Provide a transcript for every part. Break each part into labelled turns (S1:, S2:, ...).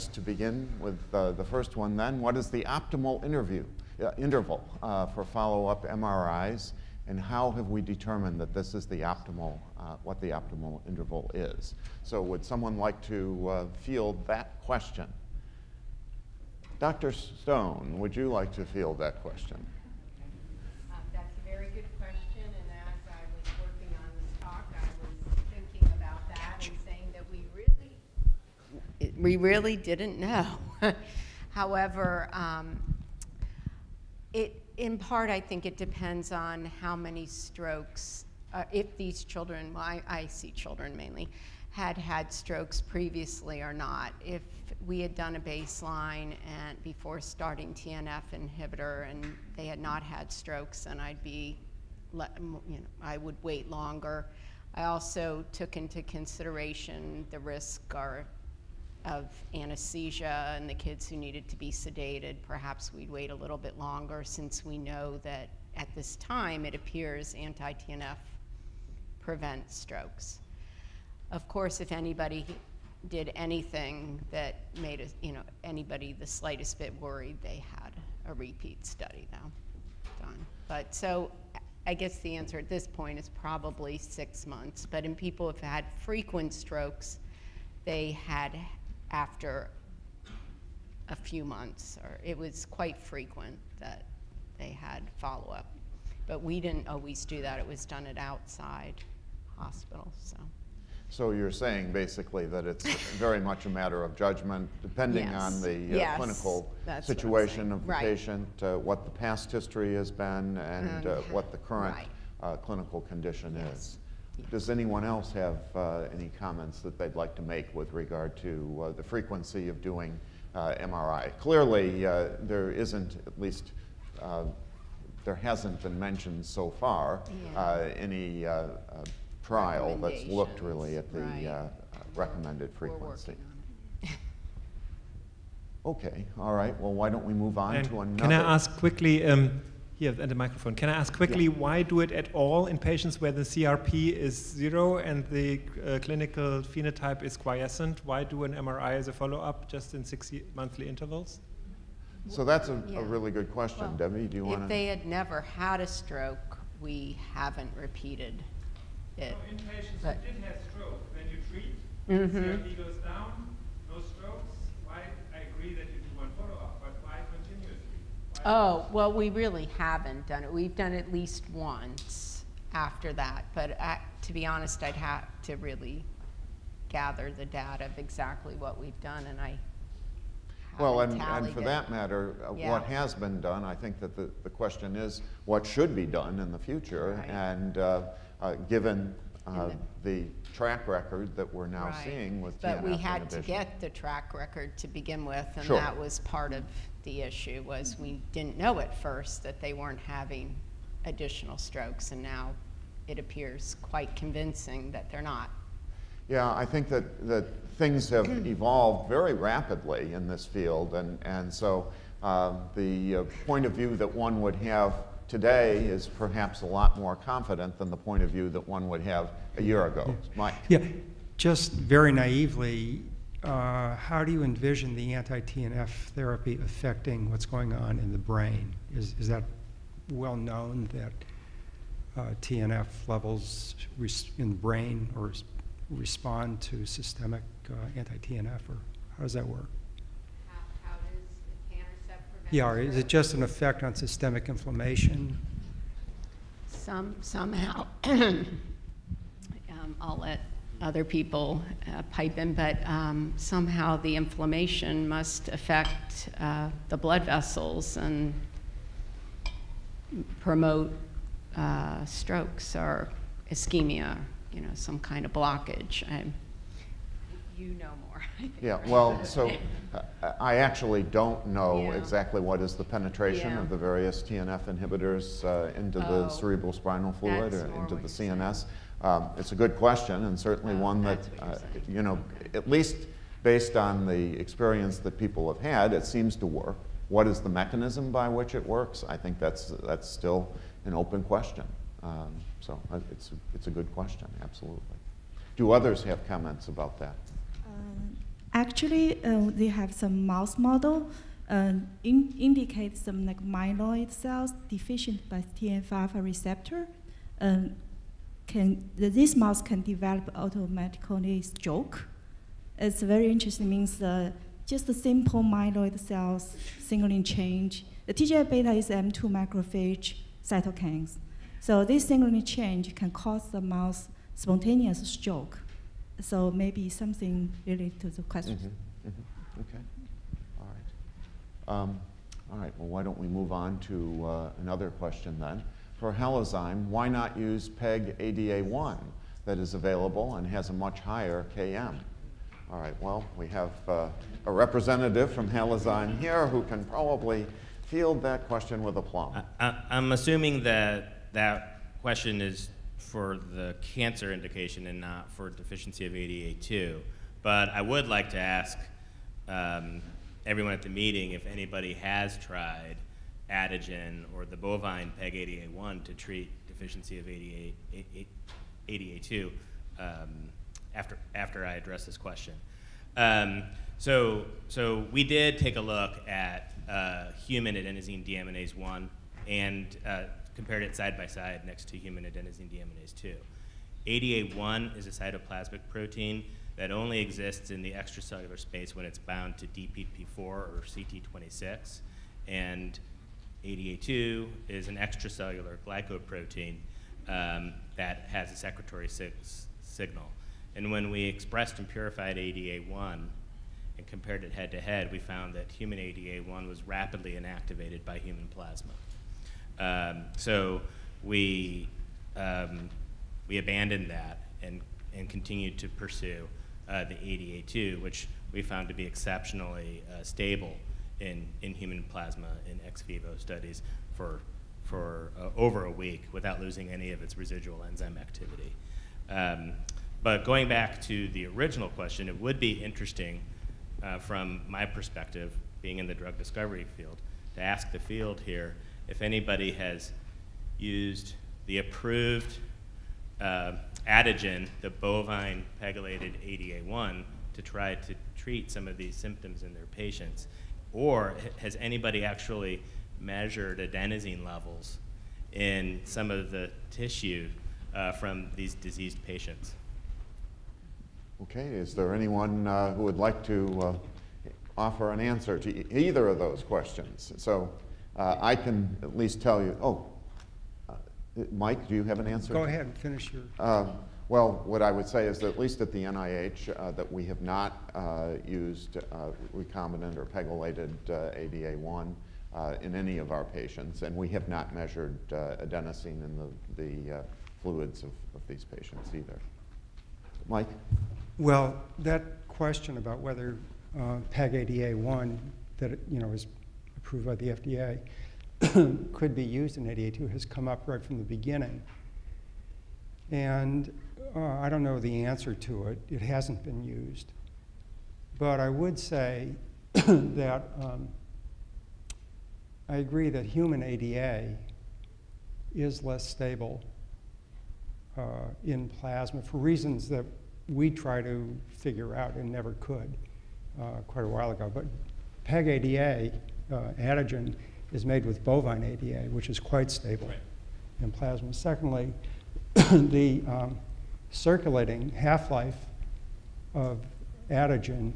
S1: just to begin with the first one then, what is the optimal interval for follow-up MRIs, and how have we determined that this is the optimal, what the optimal interval is? So would someone like to field that question? Dr. Stone, would you like to field that question?
S2: That's a very good question, and as I was working on this talk, I was thinking about that and saying that we really didn't know. However, in part, I think it depends on how many strokes, if these children, well, I see children mainly, had strokes previously or not. If we had done a baseline and before starting TNF inhibitor and they had not had strokes, then I'd be, I would wait longer. I also took into consideration the risk of anesthesia and the kids who needed to be sedated. Perhaps we'd wait a little bit longer, since we know that at this time it appears anti-TNF prevents strokes. Of course, if anybody did anything that made anybody the slightest bit worried, they had a repeat study now done. But so I guess the answer at this point is probably 6 months. But in people who've had frequent strokes, they had after a few months, or it was quite frequent that they had follow-up. But we didn't always do that. It was done at outside hospitals.
S1: So you're saying basically that it's very much a matter of judgment, depending on the clinical situation of the patient, what the past history has been, and what the current clinical condition is. Does anyone else have any comments that they'd like to make with regard to the frequency of doing MRI? Clearly, there isn't, at least there hasn't been mentioned so far, any trial that's looked really at the recommended frequency. Okay, all right. Well, why don't we move on to another?
S3: Can I ask quickly, here at the microphone, can I ask quickly why do it at all in patients where the CRP is 0 and the clinical phenotype is quiescent? Why do an MRI as a follow-up just in 6 monthly intervals?
S1: So that's a really good question. Well, Debbie, do you want to?
S2: If they had never had a stroke, we haven't repeated it.
S3: So in patients who did have stroke, when you treat, CRP goes down, no strokes, why? I agree that you do one follow-up, but why continuously? Why?
S2: Oh, well, we really haven't done it. We've done it at least once after that, but to be honest, I'd have to really gather the data of exactly what we've done, and I
S1: well, and for that matter, what has been done, I think that the question is what should be done in the future, and given the track record that we're now seeing with TNF
S2: inhibition. But we had
S1: inhibition.
S2: to get the track record to begin with, and that was part of the issue, was we didn't know at first that they weren't having additional strokes, and now it appears quite convincing that they're not.
S1: Yeah, I think that things have evolved very rapidly in this field, and so the point of view that one would have today is perhaps a lot more confident than the point of view that one would have a year ago. Mike?
S4: Yeah, just very naively, how do you envision the anti-TNF therapy affecting what's going on in the brain? Is that well known that TNF levels in the brain or respond to systemic anti-TNF, or how does that work?
S2: How does etanercept prevent
S4: Yeah, is it just an effect on systemic inflammation?
S2: Somehow. I'll let other people pipe in, but somehow the inflammation must affect the blood vessels and promote strokes or ischemia, some kind of blockage. You know more.
S1: Yeah, well, so I actually don't know exactly what is the penetration of the various TNF inhibitors into the cerebral spinal fluid or into the CNS. It's a good question, and certainly one that, at least based on the experience that people have had, it seems to work. What is the mechanism by which it works? I think that's still an open question. So it's a good question, absolutely. Do others have comments about that?
S5: Actually, they have some mouse model indicate some like myeloid cells deficient by TNF-alpha receptor. This mouse can develop automatically stroke. It's very interesting. Means just the simple myeloid cells signaling change. The TGF-beta is M2 macrophage cytokines. So this signaling change can cause the mouse spontaneous stroke. So maybe something related to the question.
S1: Okay. All right. Well, why don't we move on to another question then? For Halozyme, why not use PEG-ADA1 that is available and has a much higher KM? All right. Well, we have a representative from Halozyme here who can probably field that question with aplomb.
S6: I'm assuming that that question is for the cancer indication and not for deficiency of ADA2. But I would like to ask everyone at the meeting if anybody has tried Adagen or the bovine PEG-ADA1 to treat deficiency of ADA2 after I address this question. So we did take a look at human adenosine deaminase 1 and compared it side by side next to human adenosine deaminase 2. ADA1 is a cytoplasmic protein that only exists in the extracellular space when it's bound to DPP4 or CT26, and ADA2 is an extracellular glycoprotein that has a secretory signal. And when we expressed and purified ADA1 and compared it head-to-head, we found that human ADA1 was rapidly inactivated by human plasma. So we abandoned that and continued to pursue the ADA2, which we found to be exceptionally stable in human plasma in ex vivo studies for over a week without losing any of its residual enzyme activity. But going back to the original question, it would be interesting from my perspective, being in the drug discovery field, to ask the field here if anybody has used the approved Adagen, the bovine pegylated ADA1, to try to treat some of these symptoms in their patients. Or has anybody actually measured adenosine levels in some of the tissue from these diseased patients?
S1: Okay, is there anyone who would like to offer an answer to either of those questions? So I can at least tell you, Mike, do you have an answer?
S4: Go ahead and finish your...
S1: Well, what I would say is that at least at the NIH, that we have not used recombinant or pegylated ADA1 in any of our patients, and we have not measured adenosine in the fluids of these patients either. Mike?
S4: Well, that question about whether PEG-ADA1 that is approved by the FDA could be used in ADA2 has come up right from the beginning. And I don't know the answer to it. It hasn't been used. But I would say that I agree that human ADA is less stable in plasma for reasons that we try to figure out and never could quite a while ago. But PEG-ADA, Adagen, is made with bovine ADA, which is quite stable in plasma. Secondly, the circulating half-life of Adagen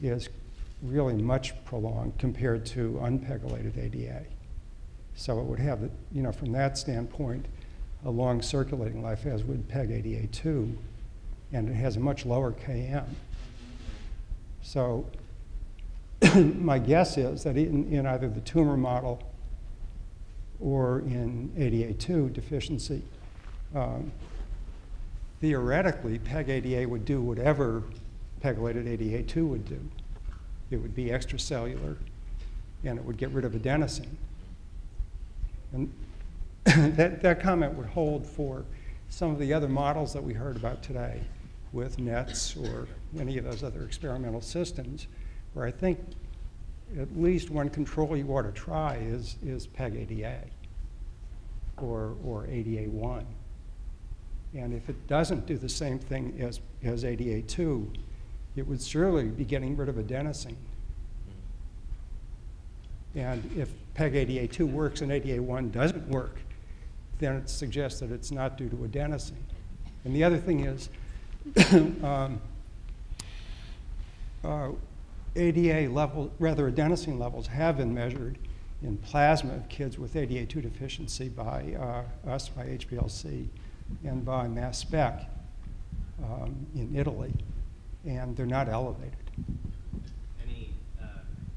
S4: is really much prolonged compared to unpegylated ADA. So it would have, from that standpoint, a long circulating life, as would PEG-ADA2, and it has a much lower KM. So my guess is that in either the tumor model or in ADA2 deficiency, theoretically, PEG-ADA would do whatever pegylated ADA2 would do. It would be extracellular, and it would get rid of adenosine. And that comment would hold for some of the other models that we heard about today with NETs or any of those other experimental systems, where I think at least one control you ought to try is PEG-ADA or ADA1. And if it doesn't do the same thing as ADA2, it would surely be getting rid of adenosine. And if PEG-ADA2 works and ADA1 doesn't work, then it suggests that it's not due to adenosine. And the other thing is, ADA level, rather adenosine levels have been measured in plasma of kids with ADA2 deficiency by us, by HPLC, and by mass spec in Italy, and they're not elevated.
S6: Any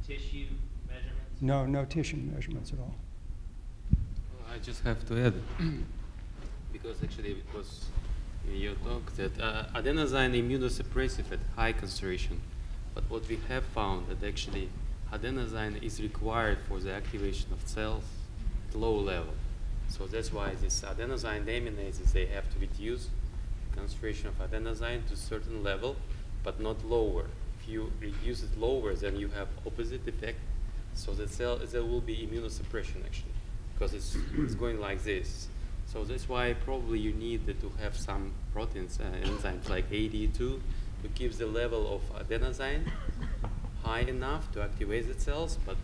S6: tissue measurements?
S4: No, no tissue measurements at all.
S7: I just have to add, because actually it was in your talk that adenosine immunosuppressive at high concentration, but what we have found that actually adenosine is required for the activation of cells at low level. So that's why these adenosine deaminases, they have to reduce the concentration of adenosine to a certain level, but not lower. If you reduce it lower, then you have opposite effect. So the cell, there will be immunosuppression actually, because it's going like this. So that's why probably you need to have some proteins, enzymes like AD2 to keep the level of adenosine high enough to activate the cells, but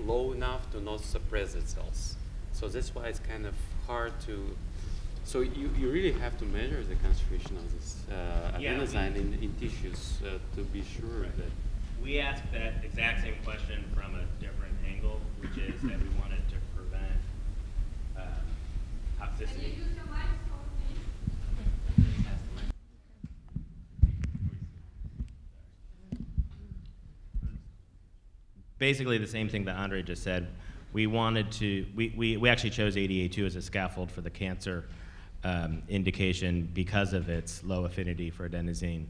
S7: low enough to not suppress the cells. So that's why it's kind of hard to, so you really have to measure the concentration of this adenosine in tissues to be sure that.
S6: We asked that exact same question from a different angle, which is that we wanted to prevent toxicity. Basically the same thing that Andre just said. We wanted to, we actually chose ADA2 as a scaffold for the cancer indication because of its low affinity for adenosine,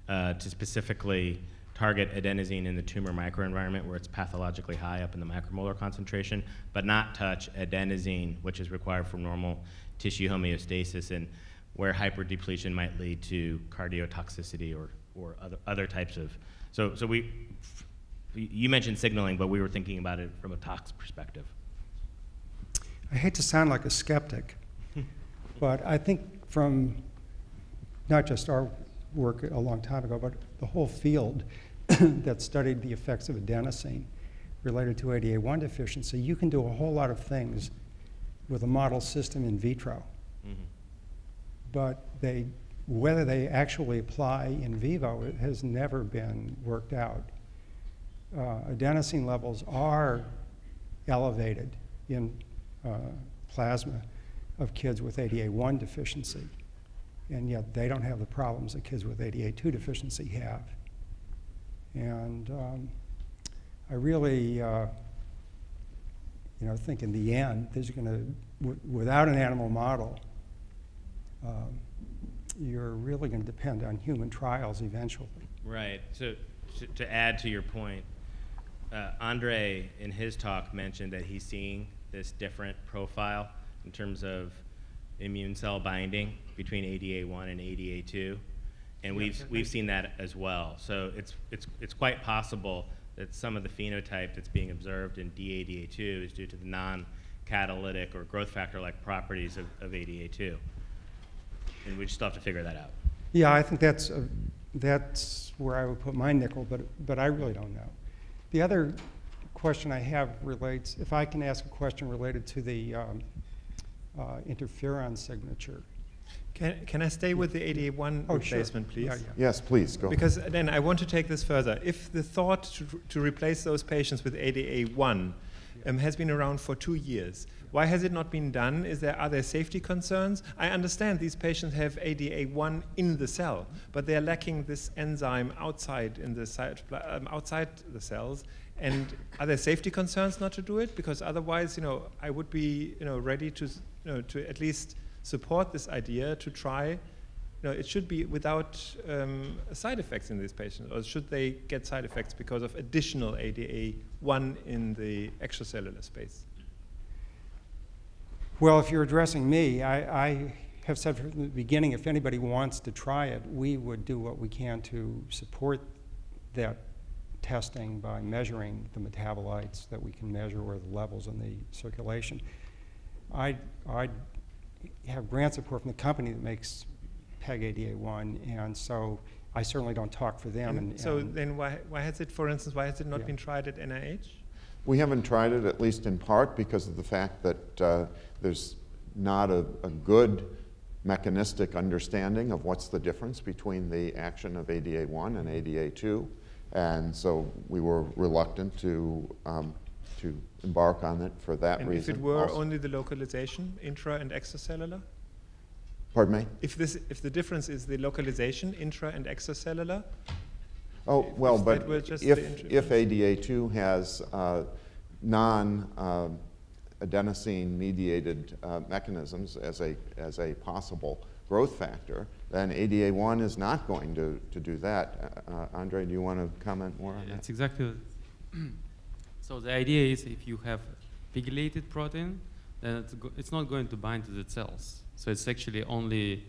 S6: to specifically target adenosine in the tumor microenvironment where it's pathologically high up in the macromolar concentration, but not touch adenosine, which is required for normal tissue homeostasis and where hyperdepletion might lead to cardiotoxicity or other types of, so you mentioned signaling, but we were thinking about it from a tox perspective.
S4: I hate to sound like a skeptic, but I think from not just our work a long time ago, but the whole field that studied the effects of adenosine related to ADA1 deficiency, you can do a whole lot of things with a model system in vitro. Mm-hmm. But whether they actually apply in vivo, it has never been worked out. Adenosine levels are elevated in plasma of kids with ADA1 deficiency, and yet they don't have the problems that kids with ADA2 deficiency have. And I really think in the end, there's going to, without an animal model, you're really going to depend on human trials eventually.
S6: Right. So to add to your point, Andre, in his talk, mentioned that he's seeing this different profile in terms of immune cell binding between ADA1 and ADA2, and we've seen that as well. So it's quite possible that some of the phenotype that's being observed in DADA2 is due to the non-catalytic or growth factor-like properties of ADA2, and we just still have to figure that out.
S4: Yeah, I think that's where I would put my nickel, but I really don't know. The other question I have relates, if I can ask a question related to the interferon signature.
S3: Can I stay with the ADA1 replacement,
S4: sure.
S3: please?
S4: Yeah.
S1: Yes, please, go.
S3: Because then I want to take this further. If the thought to replace those patients with ADA1 has been around for 2 years, why has it not been done? Are there safety concerns? I understand these patients have ADA1 in the cell, but they're lacking this enzyme outside in the outside the cells. And are there safety concerns not to do it? Because otherwise, I would be, ready to, to at least support this idea to try. It should be without side effects in these patients, or should they get side effects because of additional ADA1 in the extracellular space?
S4: Well, if you're addressing me, I have said from the beginning, if anybody wants to try it, we would do what we can to support that testing by measuring the metabolites that we can measure or the levels in the circulation. I have grant support from the company that makes PEG-ADA1, and so I certainly don't talk for them.
S3: So then why has it, for instance, why has it not been tried at NIH?
S1: We haven't tried it, at least in part, because of the fact that there's not a good mechanistic understanding of what's the difference between the action of ADA1 and ADA2. And so we were reluctant to embark on it for that reason.
S3: And if it were only the localization, intra and extracellular?
S1: Pardon me?
S3: If the difference is the localization, intra and extracellular?
S1: Oh, well, but if ADA2 has non-adenosine-mediated mechanisms as a possible growth factor, then ADA1 is not going to do that. Andre, do you want to comment more on that?
S7: That's exactly. So the idea is if you have pegylated protein, then it's not going to bind to the cells. So it's actually only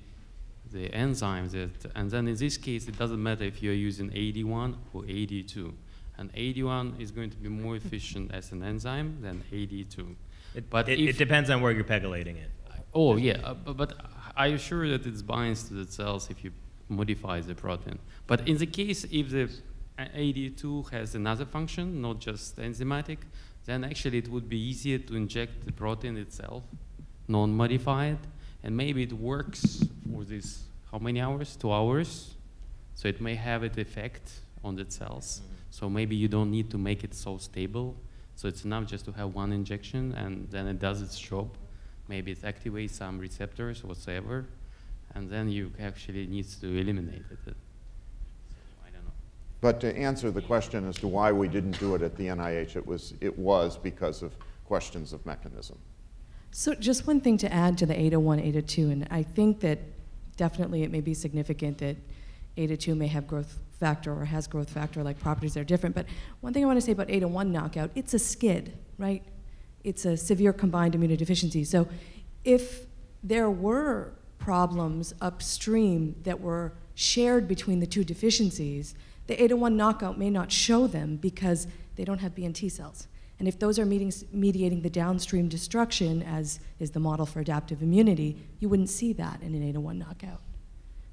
S7: the enzymes and then in this case, it doesn't matter if you're using AD1 or AD2. And AD1 is going to be more efficient as an enzyme than AD2.
S6: It depends on where you're pegylating it.
S7: Oh, yeah, but I assure that it binds to the cells if you modify the protein. But in the case if the AD2 has another function, not just enzymatic, then actually it would be easier to inject the protein itself, non-modified, and maybe it works for this, how many hours? 2 hours. So it may have an effect on the cells. So maybe you don't need to make it so stable. So it's enough just to have one injection and then it does its job. Maybe it activates some receptors whatsoever, and then you actually need to eliminate it. I don't know.
S1: But to answer the question as to why we didn't do it at the NIH, it was because of questions of mechanism.
S8: So just one thing to add to the ADA1, ADA2, and I think that definitely it may be significant that ADA2 may have growth factor or has growth factor-like properties that are different. But one thing I want to say about ADA1 knockout, it's a SCID, right? It's a severe combined immunodeficiency. So if there were problems upstream that were shared between the two deficiencies, the ADA1 knockout may not show them because they don't have B and T cells. And if those are mediating the downstream destruction, as is the model for adaptive immunity, you wouldn't see that in an ADA1 knockout.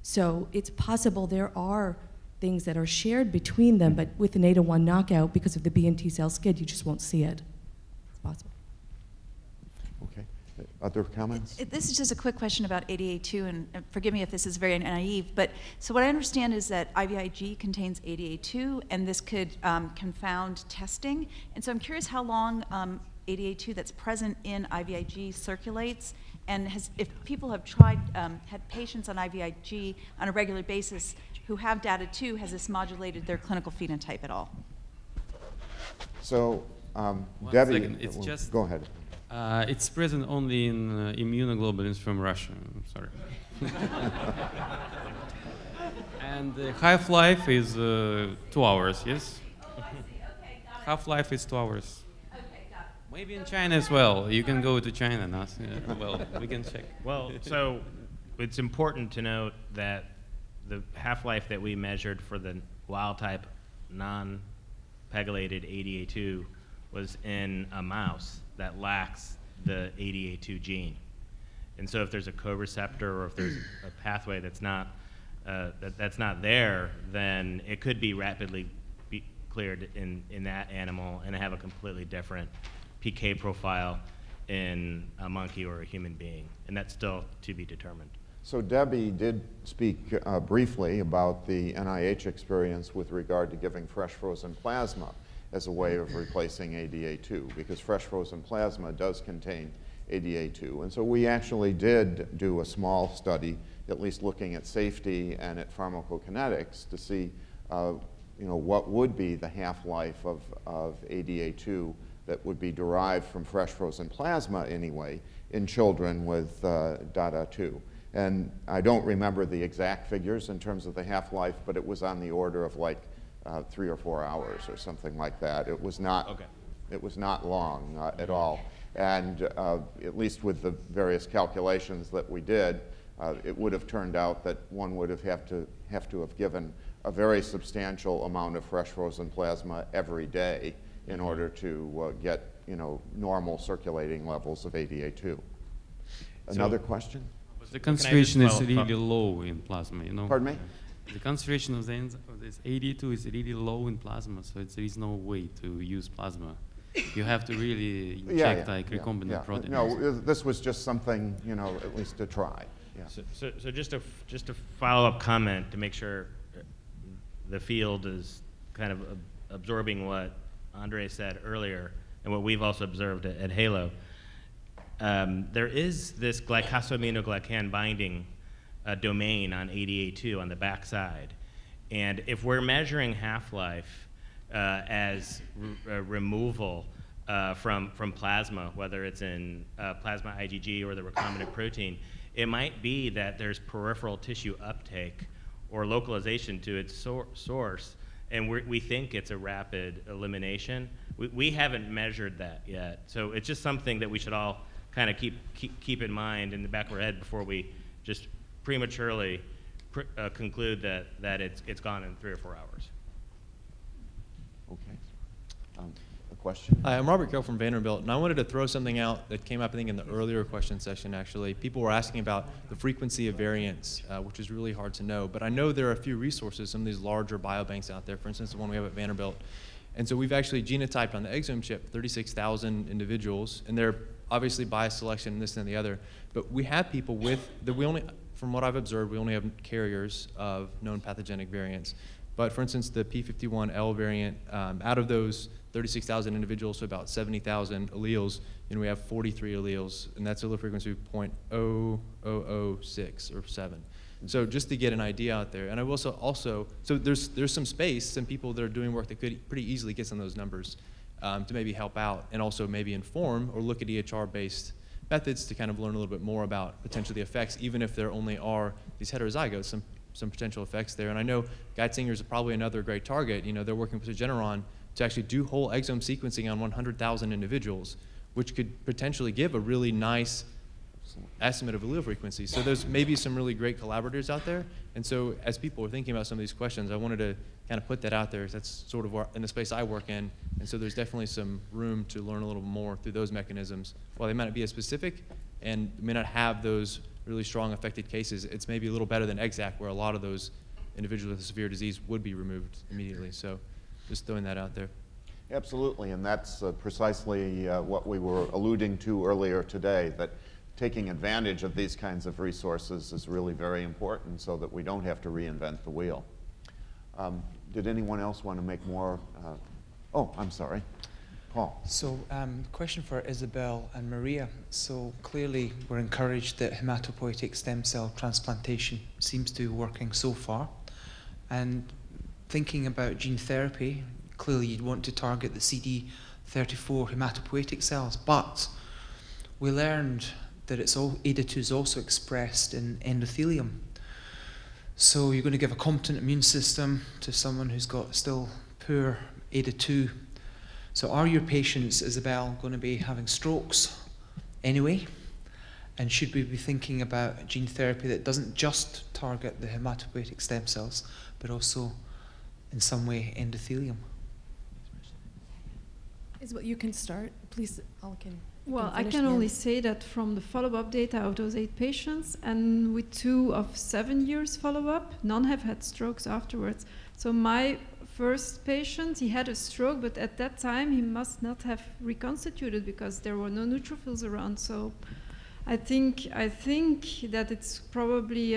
S8: So it's possible there are things that are shared between them, but with an ADA1 knockout, because of the B and T cell SCID, you just won't see it. It's possible.
S1: Okay. Other comments?
S9: This is just a quick question about ADA2, and forgive me if this is very naive, but so what I understand is that IVIG contains ADA2, and this could confound testing. And so I'm curious how long ADA2 that's present in IVIG circulates, and if people have tried, had patients on IVIG on a regular basis who have DATA2, has this modulated their clinical phenotype at all?
S1: So, Debbie,
S7: it's just,
S1: go ahead.
S7: It's present only in immunoglobulins from Russia. I'm sorry. And the half-life is 2 hours, yes?
S9: Oh, I see. Okay, got it.
S7: Half-life is 2 hours.
S9: Okay, got it.
S7: Maybe in China as well. You can go to China now. Well, we can check.
S6: Well, so it's important to note that the half-life that we measured for the wild-type non-pegylated ADA2 was in a mouse that lacks the ADA2 gene. And so if there's a co-receptor or if there's a pathway that's not there, then it could be rapidly cleared in that animal and have a completely different PK profile in a monkey or a human being. And that's still to be determined.
S1: So Debbie did speak briefly about the NIH experience with regard to giving fresh frozen plasma as a way of replacing ADA2, because fresh frozen plasma does contain ADA2. And so we actually did do a small study, at least looking at safety and at pharmacokinetics, to see what would be the half-life of ADA2 that would be derived from fresh frozen plasma anyway in children with DATA2. And I don't remember the exact figures in terms of the half-life, but it was on the order of like 3 or 4 hours or something like that. It was not,
S6: okay.
S1: It was not long at all. And at least with the various calculations that we did, it would have turned out that one would have to have given a very substantial amount of fresh frozen plasma every day in order to get normal circulating levels of ADA2. Another question?
S7: The concentration is really low in plasma,
S1: Pardon me?
S7: the concentration of this ADA2 is really low in plasma, so there is no way to use plasma. You have to really inject recombinant proteins.
S1: No, this was just something, at least to try. Yeah.
S6: So just a follow-up comment to make sure the field is kind of absorbing what Andre said earlier and what we've also observed at HALO. There is this glycosaminoglycan binding domain on ADA2 on the backside. And if we're measuring half-life as removal from plasma, whether it's in plasma IgG or the recombinant protein, it might be that there's peripheral tissue uptake or localization to its source, and we think it's a rapid elimination. We haven't measured that yet, so it's just something that we should all kind of keep in mind in the back of our head before we just prematurely conclude that it's gone in 3 or 4 hours.
S1: Okay. A question?
S10: Hi, I'm Robert Gill from Vanderbilt, and I wanted to throw something out that came up, I think, in the earlier question session, actually. People were asking about the frequency of variants, which is really hard to know. But I know there are a few resources, some of these larger biobanks out there, for instance, the one we have at Vanderbilt. And so we've actually genotyped on the exome chip 36,000 individuals, and they're obviously bias selection and this and the other. But we have people with, from what I've observed, we only have carriers of known pathogenic variants. But for instance, the P51L variant, out of those 36,000 individuals, so about 70,000 alleles, we have 43 alleles, and that's a allele frequency of 0.0006 or 7. So just to get an idea out there, and I will also so there's some space, some people that are doing work that could pretty easily get some of those numbers to maybe help out, and also maybe inform or look at EHR-based methods to kind of learn a little bit more about potentially the effects, even if there only are these heterozygotes, some potential effects there. And I know Geitzinger is probably another great target. They're working with Regeneron to actually do whole exome sequencing on 100,000 individuals, which could potentially give a really nice estimate of allele frequency. So there's maybe some really great collaborators out there. And so as people are thinking about some of these questions, I wanted to kind of put that out there. That's sort of in the space I work in. And so there's definitely some room to learn a little more through those mechanisms. While they might not be as specific and may not have those really strong affected cases, it's maybe a little better than EXAC, where a lot of those individuals with severe disease would be removed immediately. So just throwing that out there.
S1: Absolutely, and that's precisely what we were alluding to earlier today, that taking advantage of these kinds of resources is really very important so that we don't have to reinvent the wheel. Did anyone else want to make more? Oh, I'm sorry. Paul.
S11: So question for Isabel and Maria. So clearly we're encouraged that hematopoietic stem cell transplantation seems to be working so far. And thinking about gene therapy, clearly you'd want to target the CD34 hematopoietic cells, but we learned that ADA2 is also expressed in endothelium. So you're going to give a competent immune system to someone who's got still poor ADA2. So are your patients, Isabel, going to be having strokes anyway? And should we be thinking about gene therapy that doesn't just target the hematopoietic stem cells, but also in some way endothelium?
S8: Isabel, you can start, please.
S12: Well, I can only say that from the follow-up data of those 8 patients, and with 2 of 7 years follow-up, none have had strokes afterwards. So my first patient, he had a stroke, but at that time he must not have reconstituted because there were no neutrophils around. So I think that it's probably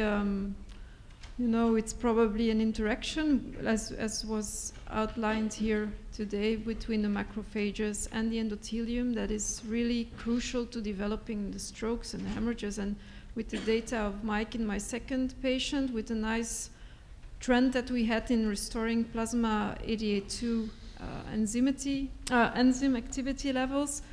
S12: it's probably an interaction, as was outlined here today, between the macrophages and the endothelium that is really crucial to developing the strokes and the hemorrhages. And with the data of Mike in my second patient, with a nice trend that we had in restoring plasma ADA2 enzyme activity levels,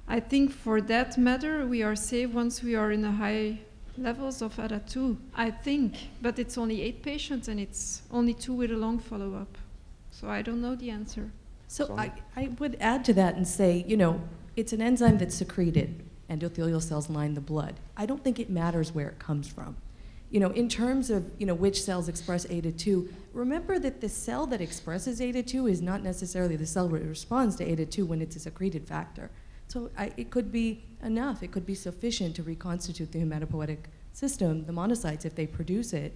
S12: I think for that matter we are safe once we are in the high levels of ADA2, I think, but it's only 8 patients and it's only 2 with a long follow-up. So I don't know the answer.
S8: So I would add to that and say, it's an enzyme that's secreted. Endothelial cells line the blood. I don't think it matters where it comes from. In terms of, which cells express ADA2, remember that the cell that expresses ADA2 is not necessarily the cell that responds to ADA2 when it's a secreted factor. So it could be enough, it could be sufficient to reconstitute the hematopoietic system, the monocytes, if they produce it.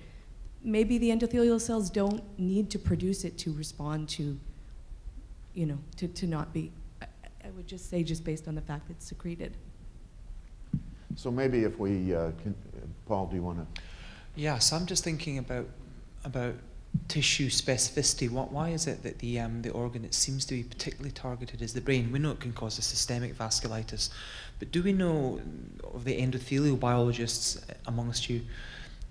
S8: maybe the endothelial cells don't need to produce it to respond to, you know, to not be, I would just say just based on the fact that it's secreted.
S1: So maybe if we, Paul, do you want to?
S11: Yeah, so I'm just thinking about tissue specificity. Why is it that the organ that seems to be particularly targeted is the brain? We know it can cause a systemic vasculitis, but do we know of the endothelial biologists amongst you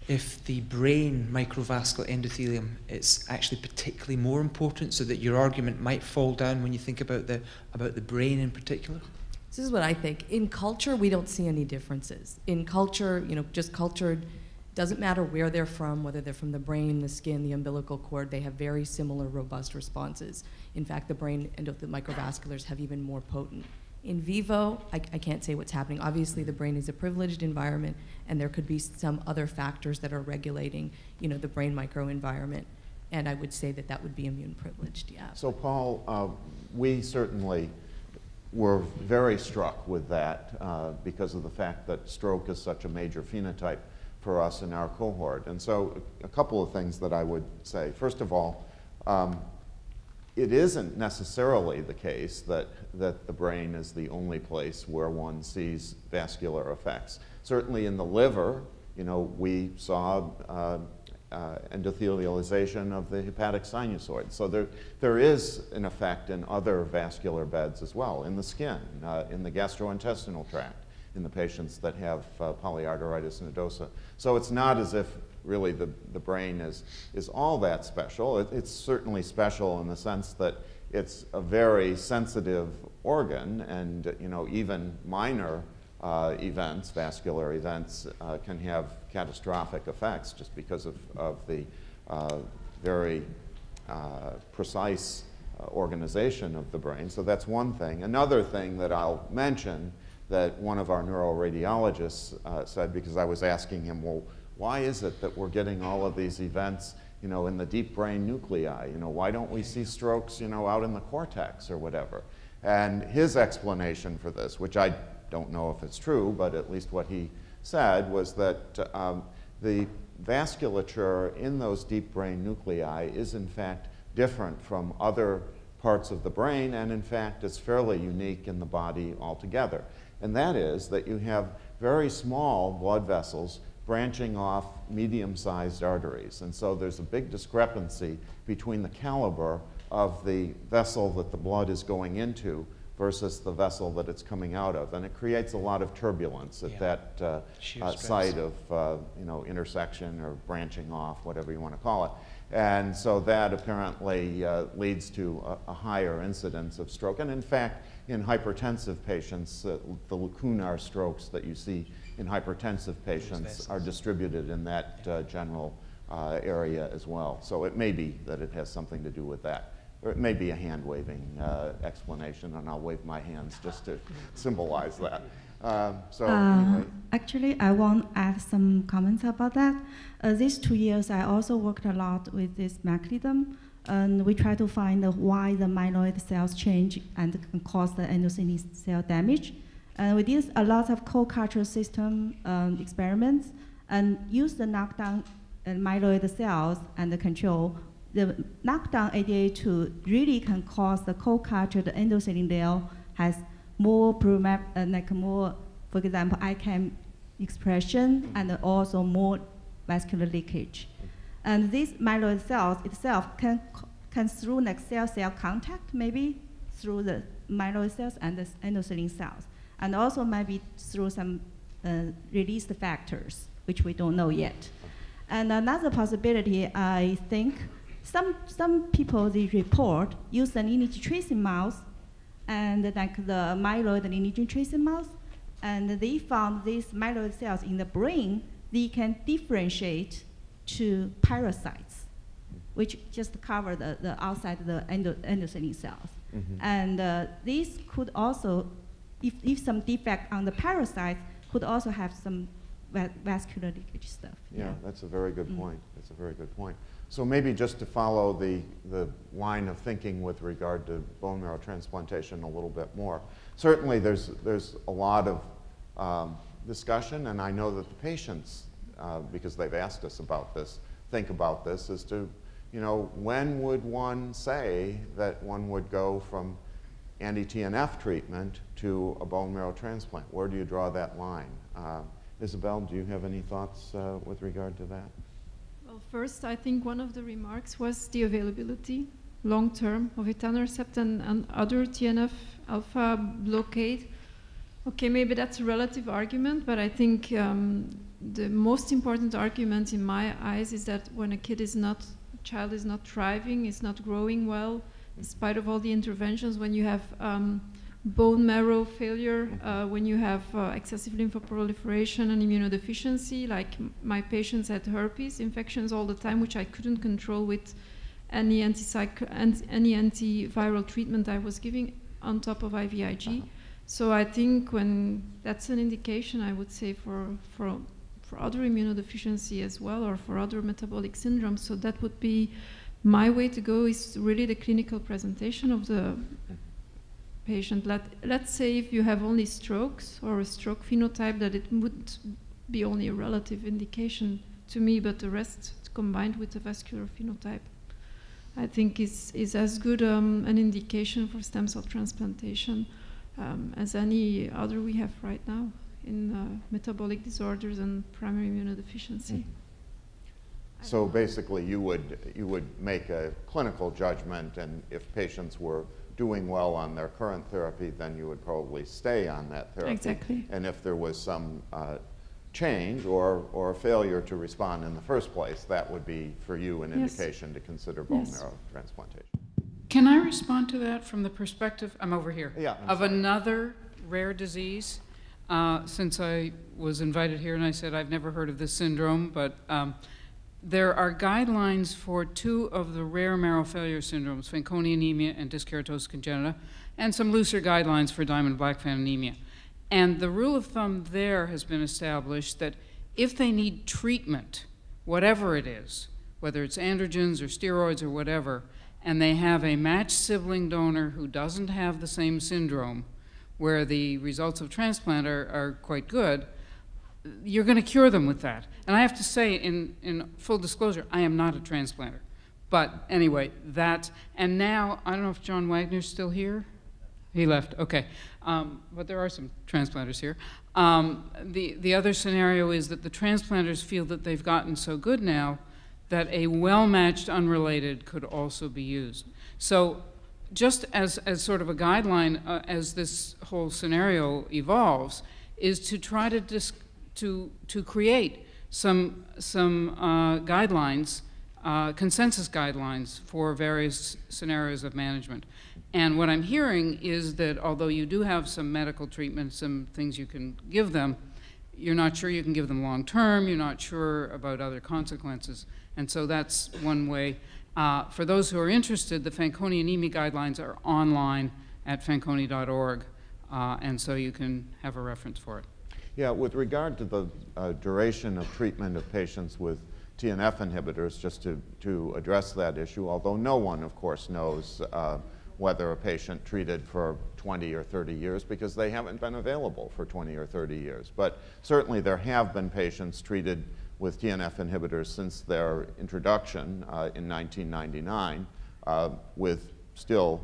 S11: if the brain microvascular endothelium is actually particularly more important, so that your argument might fall down when you think about the brain in particular?
S8: This is what I think. In culture, we don't see any differences. In culture, you know, just cultured, doesn't matter where they're from, whether they're from the brain, the skin, the umbilical cord, they have very similar robust responses. In fact, the brain endothelial microvasculars have even more potent. In vivo, I can't say what's happening. Obviously, the brain is a privileged environment, and there could be some other factors that are regulating, you know, the brain microenvironment. And I would say that that would be immune privileged, yeah.
S1: So, Paul, we certainly were very struck with that because of the fact that stroke is such a major phenotype for us in our cohort. And so a couple of things that I would say. First of all, it isn't necessarily the case that the brain is the only place where one sees vascular effects. Certainly in the liver, you know, we saw endothelialization of the hepatic sinusoid. So there is an effect in other vascular beds as well, in the skin, in the gastrointestinal tract, in the patients that have polyarteritis nodosa. So it's not as if really the brain is all that special. It's certainly special in the sense that it's a very sensitive organ, and you know, even minor events, vascular events, can have catastrophic effects just because of the very precise organization of the brain. So that's one thing. Another thing that I'll mention that one of our neuroradiologists said, because I was asking him, well, why is it that we're getting all of these events, you know, in the deep brain nuclei? You know, why don't we see strokes, you know, out in the cortex or whatever? And his explanation for this, which I don't know if it's true, but at least what he said was that the vasculature in those deep brain nuclei is in fact different from other parts of the brain, and in fact it's fairly unique in the body altogether. And that is that you have very small blood vessels branching off medium-sized arteries. And so there's a big discrepancy between the caliber of the vessel that the blood is going into versus the vessel that it's coming out of. And it creates a lot of turbulence at that site of you know, intersection or branching off, whatever you want to call it. And so that apparently leads to a higher incidence of stroke. And in fact, in hypertensive patients, the lacunar strokes that you see in hypertensive patients are distributed in that general area as well. So it may be that it has something to do with that. Or it may be a hand-waving explanation, and I'll wave my hands just to symbolize that. Anyway.
S5: Actually, I want to add some comments about that. These 2 years, I also worked a lot with this mechanism, and we try to find why the myeloid cells change and can cause the endothelial cell damage. And we did a lot of co-culture system experiments and used the knockdown myeloid cells and the control. The knockdown ADA2 really can cause the co-cultured endothelial layer has more, more, for example, ICAM expression and also more vascular leakage. And these myeloid cells itself can through like cell-cell contact, maybe through the myeloid cells and the endothelial cells, and also maybe through some released factors, which we don't know yet. And another possibility, I think, some people they report use the lineage tracing mouse and like the myeloid lineage tracing mouse, and they found these myeloid cells in the brain, they can differentiate to parasites, which just cover the outside the endothelial cells. Mm-hmm. And these could also, if some defect on the parasites, could also have some vascular leakage stuff.
S1: Yeah, that's a very good point. That's a very good point. So maybe just to follow the line of thinking with regard to bone marrow transplantation a little bit more. Certainly there's a lot of discussion, and I know that the patients, because they've asked us about this, think about this as to, you know, when would one say that one would go from anti-TNF treatment to a bone marrow transplant? Where do you draw that line? Isabel, do you have any thoughts with regard to that?
S12: Well, first, I think one of the remarks was the availability long-term of etanercept and other TNF-alpha blockade. Okay, maybe that's a relative argument, but I think the most important argument in my eyes is that when a child is not thriving, is not growing well, in spite of all the interventions, when you have bone marrow failure, when you have excessive lymphoproliferation and immunodeficiency, like my patients had herpes infections all the time, which I couldn't control with any antiviral treatment I was giving on top of IVIG. So I think when that's an indication, I would say for other immunodeficiency as well, or for other metabolic syndromes. So that would be my way to go, is really the clinical presentation of the patient. Let's say if you have only strokes or a stroke phenotype, that it would be only a relative indication to me, but the rest combined with the vascular phenotype, I think is as good an indication for stem cell transplantation as any other we have right now in metabolic disorders and primary immunodeficiency.
S1: So basically, you would make a clinical judgment, and if patients were doing well on their current therapy, then you would probably stay on that therapy.
S12: Exactly.
S1: And if there was some change or failure to respond in the first place, that would be for you an indication to consider bone marrow transplantation.
S13: Can I respond to that from the perspective, I'm over here, of
S1: sorry.
S13: another rare disease? Since I was invited here and I said I've never heard of this syndrome, but there are guidelines for two of the rare marrow failure syndromes, Fanconi anemia and dyskeratosis congenita, and some looser guidelines for Diamond-Blackfan anemia. And the rule of thumb there has been established that if they need treatment, whatever it is, whether it's androgens or steroids or whatever, and they have a matched sibling donor who doesn't have the same syndrome, where the results of transplant are quite good, you're going to cure them with that. And I have to say, in full disclosure, I am not a transplanter. But anyway, and now, I don't know if John Wagner's still here. He left, okay. But there are some transplanters here. The other scenario is that the transplanters feel that they've gotten so good now that a well-matched unrelated could also be used. So just as sort of a guideline as this whole scenario evolves, is to try to create some guidelines, consensus guidelines for various scenarios of management. And what I'm hearing is that although you do have some medical treatment, some things you can give them, you're not sure you can give them long term, you're not sure about other consequences. And so that's one way. For those who are interested, the Fanconi anemia guidelines are online at fanconi.org, and so you can have a reference for it.
S1: Yeah, with regard to the duration of treatment of patients with TNF inhibitors, just to address that issue, although no one, of course, knows whether a patient treated for 20 or 30 years because they haven't been available for 20 or 30 years. But certainly there have been patients treated with TNF inhibitors since their introduction in 1999 with still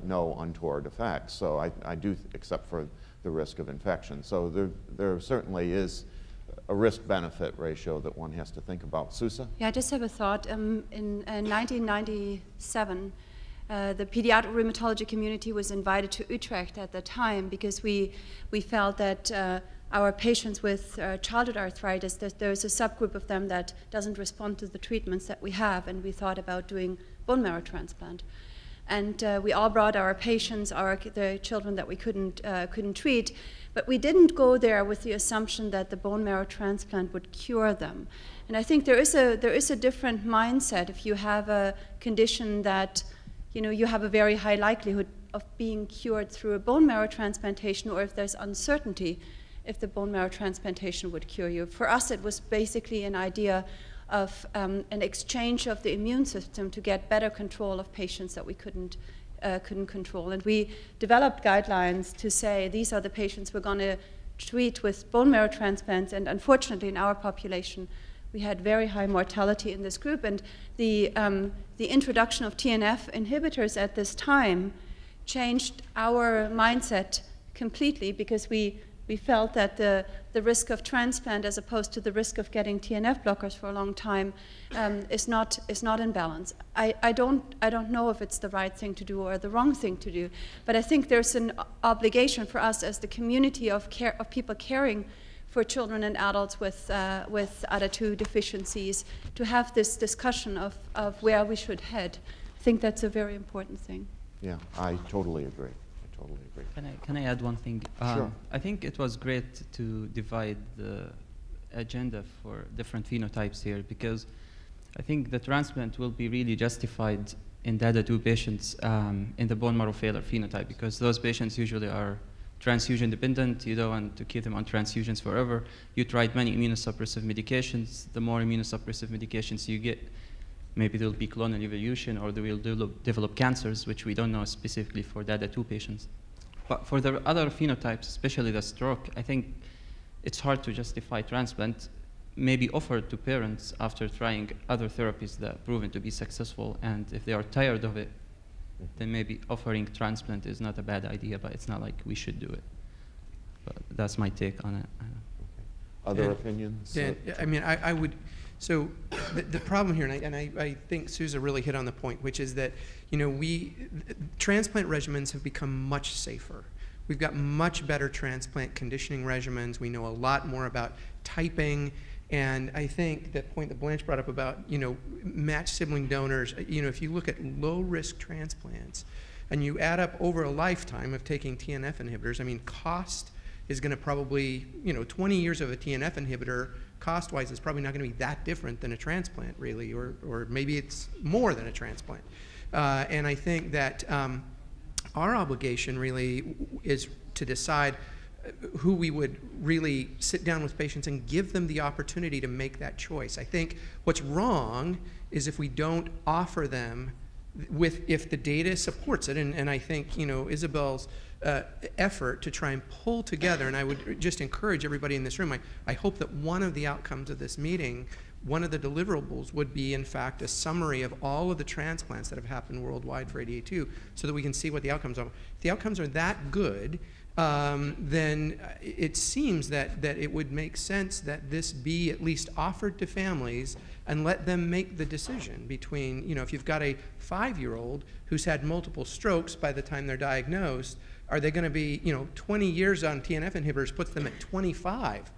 S1: no untoward effects. So I do, except for the risk of infection. So there certainly is a risk-benefit ratio that one has to think about. Susa?
S14: Yeah, I just have a thought. In 1997, the pediatric rheumatology community was invited to Utrecht at the time because we felt that our patients with childhood arthritis, that there's a subgroup of them that doesn't respond to the treatments that we have, and we thought about doing bone marrow transplant. And we all brought our patients, the children that we couldn't treat, but we didn't go there with the assumption that the bone marrow transplant would cure them. And I think there is a different mindset if you have a condition that you have a very high likelihood of being cured through a bone marrow transplantation, or if there's uncertainty if the bone marrow transplantation would cure you. For us, it was basically an idea of an exchange of the immune system to get better control of patients that we couldn't control. And we developed guidelines to say these are the patients we're going to treat with bone marrow transplants. And unfortunately, in our population, we had very high mortality in this group. And the introduction of TNF inhibitors at this time changed our mindset completely, because we felt that the risk of transplant as opposed to the risk of getting TNF blockers for a long time is not in balance. I don't know if it's the right thing to do or the wrong thing to do, but I think there's an obligation for us as the community of people caring for children and adults with ADA2 deficiencies to have this discussion of where we should head. I think that's a very important thing.
S1: Yeah, I totally agree.
S15: Can I add one thing?
S1: Sure.
S15: I think it was great to divide the agenda for different phenotypes here, because I think the transplant will be really justified in the ADA2 patients in the bone marrow failure phenotype, because those patients usually are transfusion dependent. You don't want to keep them on transfusions forever. You tried many immunosuppressive medications. The more immunosuppressive medications you get, maybe there will be clonal evolution, or they will develop cancers, which we don't know specifically for the ADA2 patients. But for the other phenotypes, especially the stroke, I think it's hard to justify transplant, maybe offered to parents after trying other therapies that have proven to be successful. And if they are tired of it, then maybe offering transplant is not a bad idea, but it's not like we should do it. But that's my take on it.
S1: Other opinions?
S16: Dan, I mean, I would, so the problem here, and I think Sousa really hit on the point, which is that, you know, transplant regimens have become much safer. We've got much better transplant conditioning regimens. We know a lot more about typing. And I think that point that Blanche brought up about, you know, matched sibling donors, you know, if you look at low-risk transplants and you add up over a lifetime of taking TNF inhibitors, I mean, cost is going to probably, you know, 20 years of a TNF inhibitor, cost-wise, is probably not going to be that different than a transplant, really, or maybe it's more than a transplant. And I think that our obligation really is to decide who we would really sit down with patients and give them the opportunity to make that choice. I think what's wrong is if we don't offer them if the data supports it, and I think, you know, Isabel's effort to try and pull together, and I would just encourage everybody in this room, I hope that one of the outcomes of this meeting, one of the deliverables would be, in fact, a summary of all of the transplants that have happened worldwide for ADA2, so that we can see what the outcomes are. If the outcomes are that good, then it seems that it would make sense that this be at least offered to families and let them make the decision between, you know, if you've got a 5-year-old who's had multiple strokes by the time they're diagnosed, are they going to be, you know, 20 years on TNF inhibitors puts them at 25.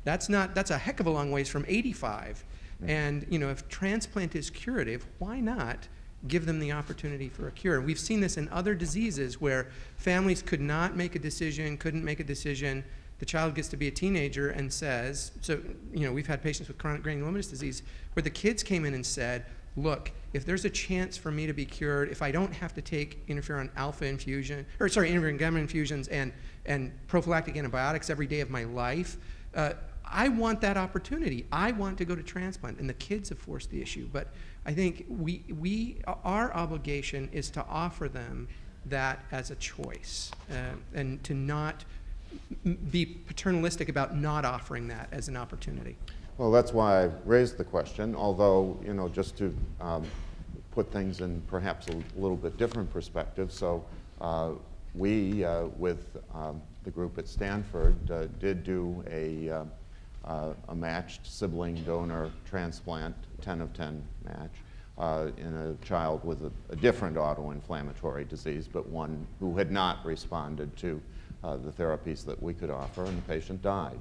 S16: That's a heck of a long ways from 85. And, you know, if transplant is curative, why not give them the opportunity for a cure? We've seen this in other diseases where families could not make a decision, couldn't make a decision. The child gets to be a teenager and says, so, you know, we've had patients with chronic granulomatous disease where the kids came in and said, look, if there's a chance for me to be cured, if I don't have to take interferon alpha infusion, or sorry, interferon gamma infusions and prophylactic antibiotics every day of my life, I want that opportunity. I want to go to transplant, and the kids have forced the issue. But I think our obligation is to offer them that as a choice, and to not be paternalistic about not offering that as an opportunity.
S1: Well, that's why I raised the question, although, you know, just to put things in perhaps a little bit different perspective. So we, with the group at Stanford, did do a matched sibling donor transplant, 10 of 10 match, in a child with a different autoinflammatory disease, but one who had not responded to the therapies that we could offer, and the patient died